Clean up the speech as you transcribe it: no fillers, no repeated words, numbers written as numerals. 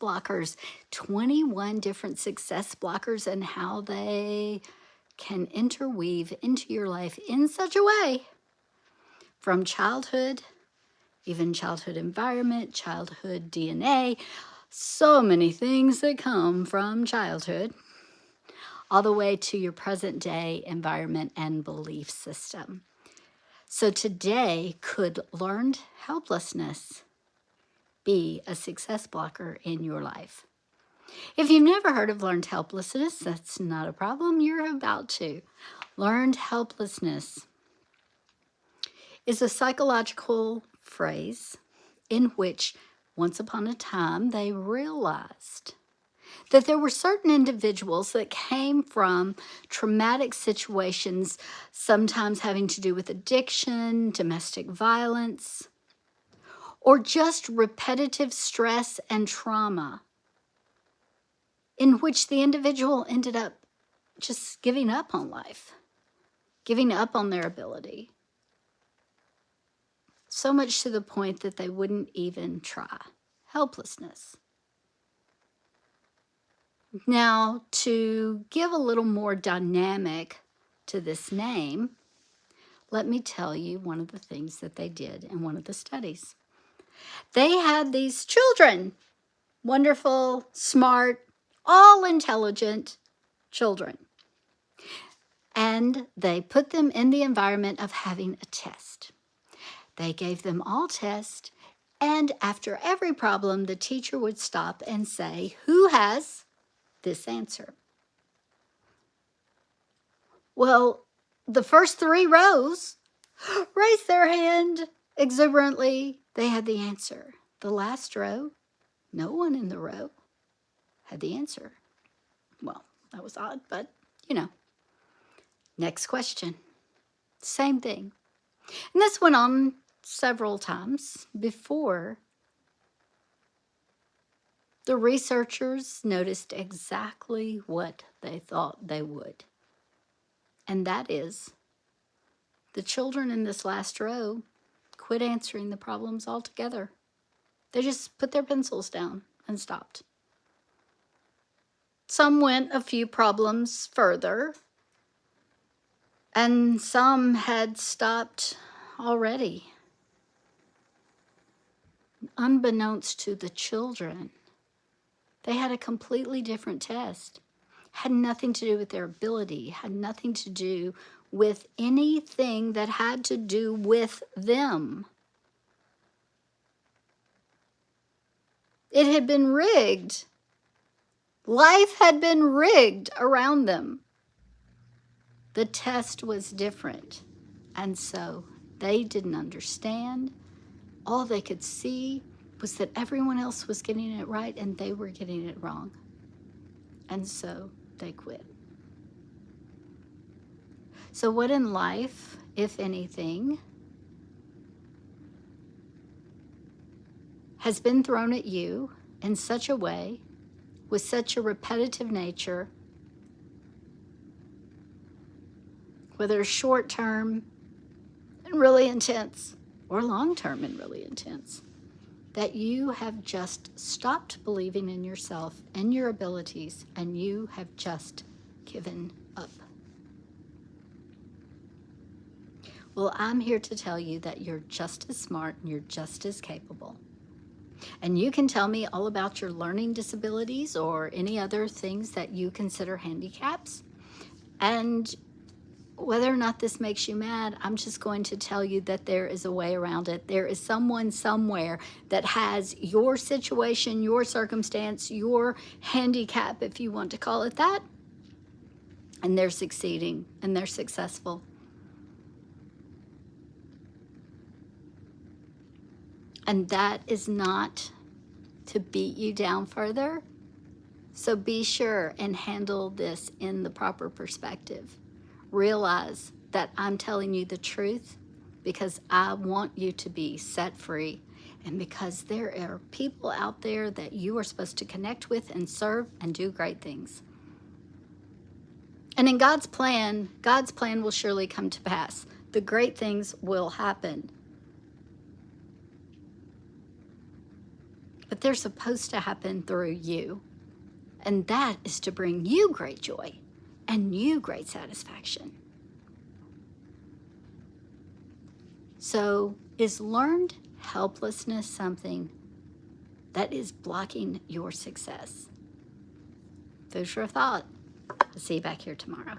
blockers, 21 different success blockers, and how they can interweave into your life in such a way from childhood, even childhood environment, childhood DNA, so many things that come from childhood, all the way to your present day environment and belief system. So today, could learned helplessness be a success blocker in your life? If you've never heard of learned helplessness, that's not a problem. You're about to. Learned helplessness is a psychological phrase in which once upon a time they realized that there were certain individuals that came from traumatic situations, sometimes having to do with addiction, domestic violence, or just repetitive stress and trauma, in which the individual ended up just giving up on life, giving up on their ability. So much to the point that they wouldn't even try. Helplessness. Now, to give a little more dynamic to this name, let me tell you one of the things that they did in one of the studies. They had these children, wonderful, smart, all intelligent children. And they put them in the environment of having a test. They gave them all tests, and after every problem, the teacher would stop and say, "Who has this answer?" Well, the first 3 rows raised their hand exuberantly. They had the answer. The last row, no one in the row had the answer. Well, that was odd, but Next question. Same thing. And this went on several times before the researchers noticed exactly what they thought they would. And that is, the children in this last row quit answering the problems altogether. They just put their pencils down and stopped. Some went a few problems further, and some had stopped already. Unbeknownst to the children, they had a completely different test. Had nothing to do with their ability, had nothing to do with anything that had to do with them. It had been rigged. Life had been rigged around them. The test was different, and so they didn't understand. All they could see was that everyone else was getting it right and they were getting it wrong. And so they quit. So what in life, if anything, has been thrown at you in such a way, with such a repetitive nature, whether short-term and really intense or long-term and really intense, that you have just stopped believing in yourself and your abilities, and you have just given up? Well, I'm here to tell you that you're just as smart and you're just as capable. And you can tell me all about your learning disabilities or any other things that you consider handicaps. And whether or not this makes you mad, I'm just going to tell you that there is a way around it. There is someone somewhere that has your situation, your circumstance, your handicap, if you want to call it that, and they're succeeding and they're successful. And that is not to beat you down further. So be sure and handle this in the proper perspective. Realize that I'm telling you the truth because I want you to be set free, and because there are people out there that you are supposed to connect with and serve and do great things. And in God's plan will surely come to pass. The great things will happen. but they're supposed to happen through you. And that is to bring you great joy and you great satisfaction. So, is learned helplessness something that is blocking your success? Food for thought. I'll see you back here tomorrow.